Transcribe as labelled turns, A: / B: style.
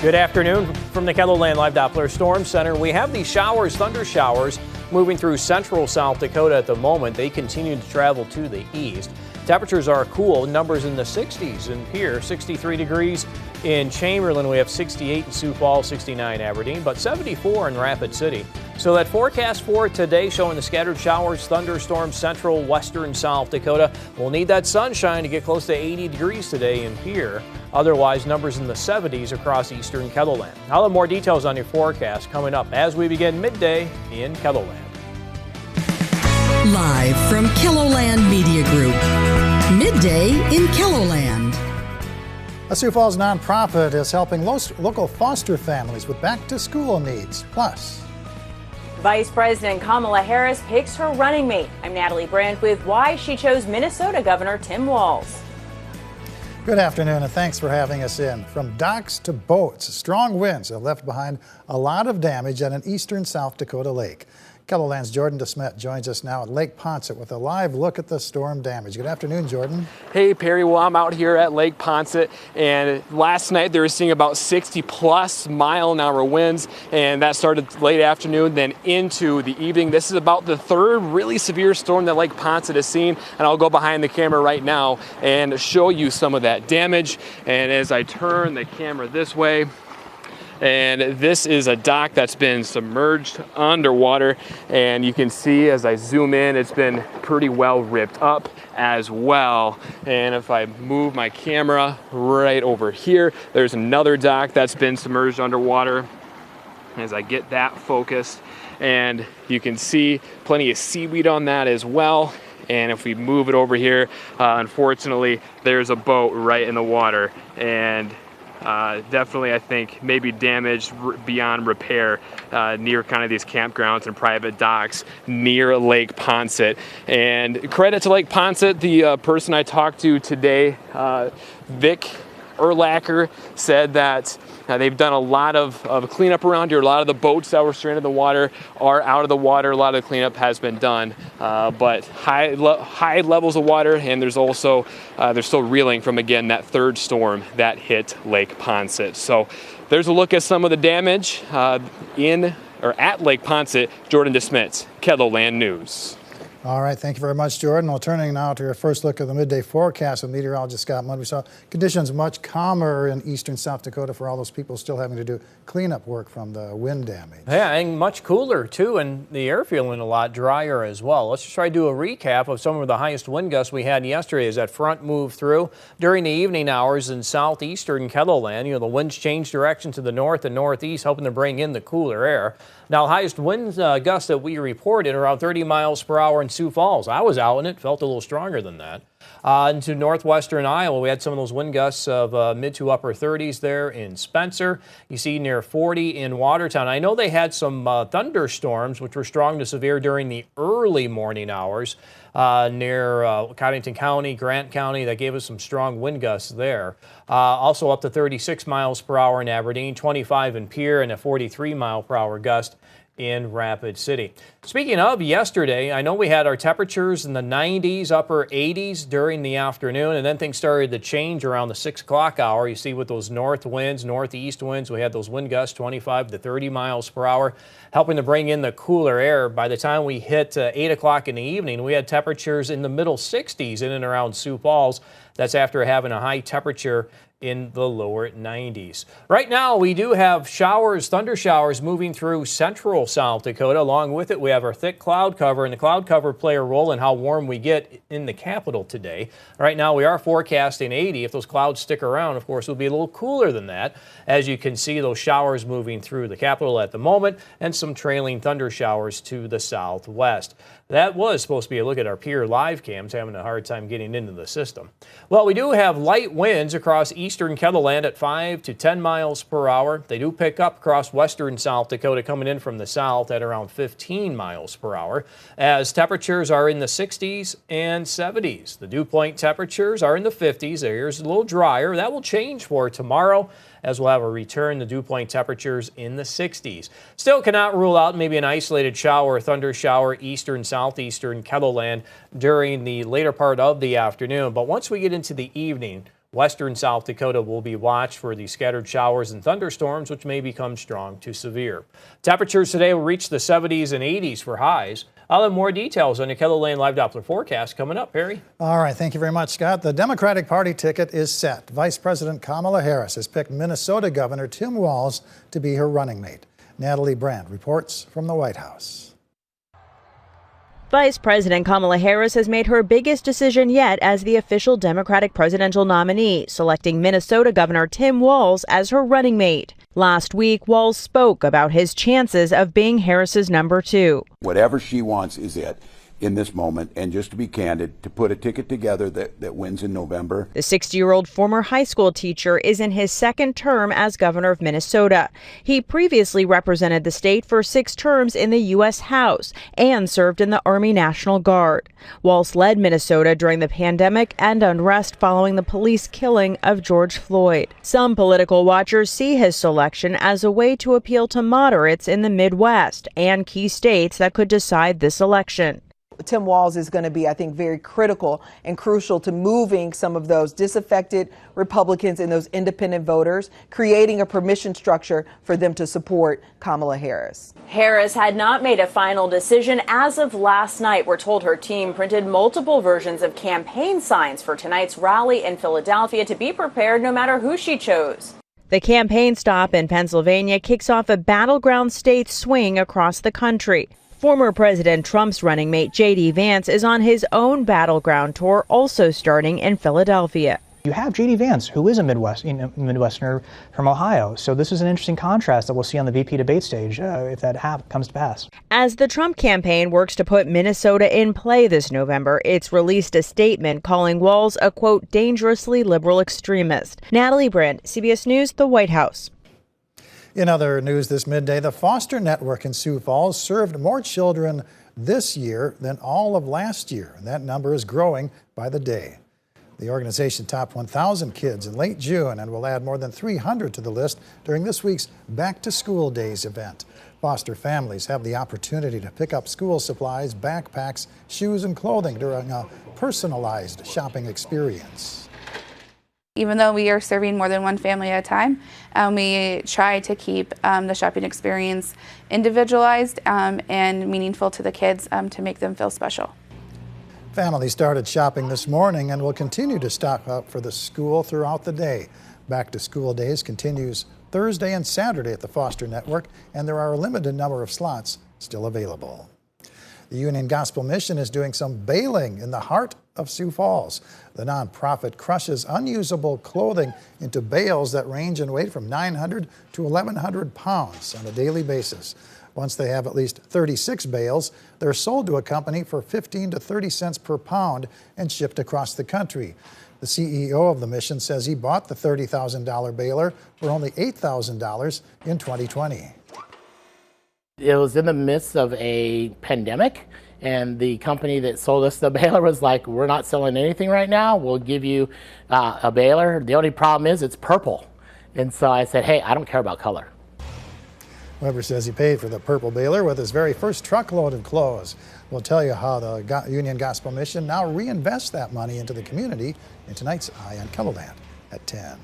A: Good afternoon from the KELOLAND Live Doppler Storm Center. We have these showers, thunder showers, moving through central South Dakota at the moment. They continue to travel to the east. Temperatures are cool, numbers in the 60s in here, 63 degrees in Chamberlain. We have 68 in Sioux Falls, 69 Aberdeen, but 74 in Rapid City. So that forecast for today showing the scattered showers, thunderstorms, central, western South Dakota. We'll need that sunshine to get close to 80 degrees today in here. Otherwise, numbers in the 70s across eastern KELOLAND. I'll have more details on your forecast coming up as we begin midday in KELOLAND.
B: Live from KELOLAND Media Group, midday in KELOLAND.
C: A Sioux Falls nonprofit is helping local foster families with back-to-school needs. Plus,
D: Vice President Kamala Harris picks her running mate. I'm Natalie Brandt with why she chose Minnesota Governor Tim Walz.
C: good afternoon and thanks for having us in. From docks to boats, strong winds have left behind a lot of damage at an eastern South Dakota lake. KELOLAND's Jordan DeSmet joins us now at Lake Poncet with a live look at the storm damage. Good afternoon, Jordan.
E: Hey, Perry. Well, I'm out here at Lake Poncet, and last night they were seeing about 60-plus mile-an-hour winds, and that started late afternoon, then into the evening. This is about the third really severe storm that Lake Poncet has seen, and I'll go behind the camera right now and show you some of that damage. And as I turn the camera this way, and this is a dock that's been submerged underwater, and you can see as I zoom in, it's been pretty well ripped up as well. And if I move my camera right over here, there's another dock that's been submerged underwater. As I get that focused, and you can see plenty of seaweed on that as well. And if we move it over here, unfortunately, there's a boat right in the water, and definitely, I think, maybe damaged beyond repair near kind of these campgrounds and private docks near Lake Poncet. And credit to Lake Poncet, the person I talked to today, Vic Erlacher, said that they've done a lot of cleanup around here. A lot of the boats that were stranded in the water are out of the water. A lot of the cleanup has been done, but high levels of water, and there's also they're still reeling from, again, that third storm that hit Lake Poncet. So there's a look at some of the damage at Lake Poncet. Jordan DeSmet, KELOLAND News.
C: All right, thank you very much, Jordan. Well, turning now to your first look at the midday forecast with meteorologist Scott Mudd. We saw conditions much calmer in eastern South Dakota for all those people still having to do cleanup work from the wind damage.
A: Yeah, and much cooler too, and the air feeling a lot drier as well. Let's just try to do a recap of some of the highest wind gusts we had yesterday as that front moved through during the evening hours in southeastern KELOLAND. You know, the winds changed direction to the north and northeast, helping to bring in the cooler air. Now, highest wind gusts that we reported around 30 miles per hour in Sioux Falls. I was out in it, felt a little stronger than that. Into northwestern Iowa, we had some of those wind gusts of mid to upper 30s there in Spencer. You see near 40 in Watertown. I know they had some thunderstorms, which were strong to severe during the early morning hours near Cottington County, Grant County. That gave us some strong wind gusts there. Also up to 36 miles per hour in Aberdeen, 25 in Pierre, and a 43 mile per hour gust in Rapid City. Speaking of yesterday, I know we had our temperatures in the 90s, upper 80s during the afternoon, and then things started to change around the 6 o'clock hour. You see with those north winds, northeast winds, we had those wind gusts 25 to 30 miles per hour, helping to bring in the cooler air. By the time we hit 8 o'clock in the evening, we had temperatures in the middle 60s in and around Sioux Falls. That's after having a high temperature in the lower 90s. Right now, we do have showers, thunder showers moving through central South Dakota. Along with it, we have our thick cloud cover, and the cloud cover play a role in how warm we get in the capital today. Right now, we are forecasting 80. If those clouds stick around, of course, it'll be a little cooler than that. As you can see, those showers moving through the capital at the moment, and some trailing thunder showers to the southwest. That was supposed to be a look at our Pierre live cams, having a hard time getting into the system. Well, we do have light winds across eastern KELOLAND at 5 to 10 miles per hour. They do pick up across western South Dakota, coming in from the south at around 15 miles per hour, as temperatures are in the 60s and 70s. The dew point temperatures are in the 50s. The air is a little drier. That will change for tomorrow, as we'll have a return to dew point temperatures in the 60s. Still cannot rule out maybe an isolated shower or thunder shower eastern, southeastern KELOLAND during the later part of the afternoon. But once we get into the evening, Western South Dakota will be watched for the scattered showers and thunderstorms, which may become strong to severe. Temperatures today will reach the 70s and 80s for highs. I'll have more details on the KELOLAND Live Doppler forecast coming up. Harry?
C: All right, thank you very much, Scott. The Democratic Party ticket is set. Vice President Kamala Harris has picked Minnesota Governor Tim Walz to be her running mate. Natalie Brandt reports from the White House.
F: Vice President Kamala Harris has made her biggest decision yet as the official Democratic presidential nominee, selecting Minnesota Governor Tim Walz as her running mate. Last week, Walz spoke about his chances of being Harris's number 2.
G: Whatever she wants is it in this moment, and just to be candid, to put a ticket together that wins in November.
F: The 60-year-old former high school teacher is in his second term as governor of Minnesota. He previously represented the state for 6 terms in the U.S. House and served in the Army National Guard. Walz led Minnesota during the pandemic and unrest following the police killing of George Floyd. Some political watchers see his selection as a way to appeal to moderates in the Midwest and key states that could decide this election.
H: Tim Walz is going to be, I think, very critical and crucial to moving some of those disaffected Republicans and those independent voters, creating a permission structure for them to support Kamala Harris.
D: Harris had not made a final decision as of last night. We're told her team printed multiple versions of campaign signs for tonight's rally in Philadelphia to be prepared no matter who she chose.
F: The campaign stop in Pennsylvania kicks off a battleground state swing across the country. Former President Trump's running mate J.D. Vance is on his own battleground tour, also starting in Philadelphia.
I: You have J.D. Vance, who is a Midwesterner from Ohio. So this is an interesting contrast that we'll see on the VP debate stage if that comes to pass.
F: As the Trump campaign works to put Minnesota in play this November, it's released a statement calling Walz a, quote, dangerously liberal extremist. Natalie Brandt, CBS News, the White House.
C: In other news this midday, the Foster Network in Sioux Falls served more children this year than all of last year, and that number is growing by the day. The organization topped 1,000 kids in late June and will add more than 300 to the list during this week's Back to School Days event. Foster families have the opportunity to pick up school supplies, backpacks, shoes, and clothing during a personalized shopping experience.
J: Even though we are serving more than one family at a time, we try to keep the shopping experience individualized and meaningful to the kids to make them feel special.
C: Families started shopping this morning and will continue to stock up for the school throughout the day. Back to School Days continues Thursday and Saturday at the Foster Network, and there are a limited number of slots still available. The Union Gospel Mission is doing some baling in the heart of Sioux Falls. The nonprofit crushes unusable clothing into bales that range in weight from 900 to 1,100 pounds on a daily basis. Once they have at least 36 bales, they're sold to a company for 15 to 30 cents per pound and shipped across the country. The CEO of the mission says he bought the $30,000 baler for only $8,000 in 2020.
K: It was in the midst of a pandemic, and the company that sold us the baler was like, we're not selling anything right now. We'll give you a baler. The only problem is it's purple. And so I said, hey, I don't care about color.
C: Weber says he paid for the purple baler with his very first truckload of clothes. We'll tell you how the Union Gospel Mission now reinvests that money into the community in tonight's Eye on KELOLAND at 10.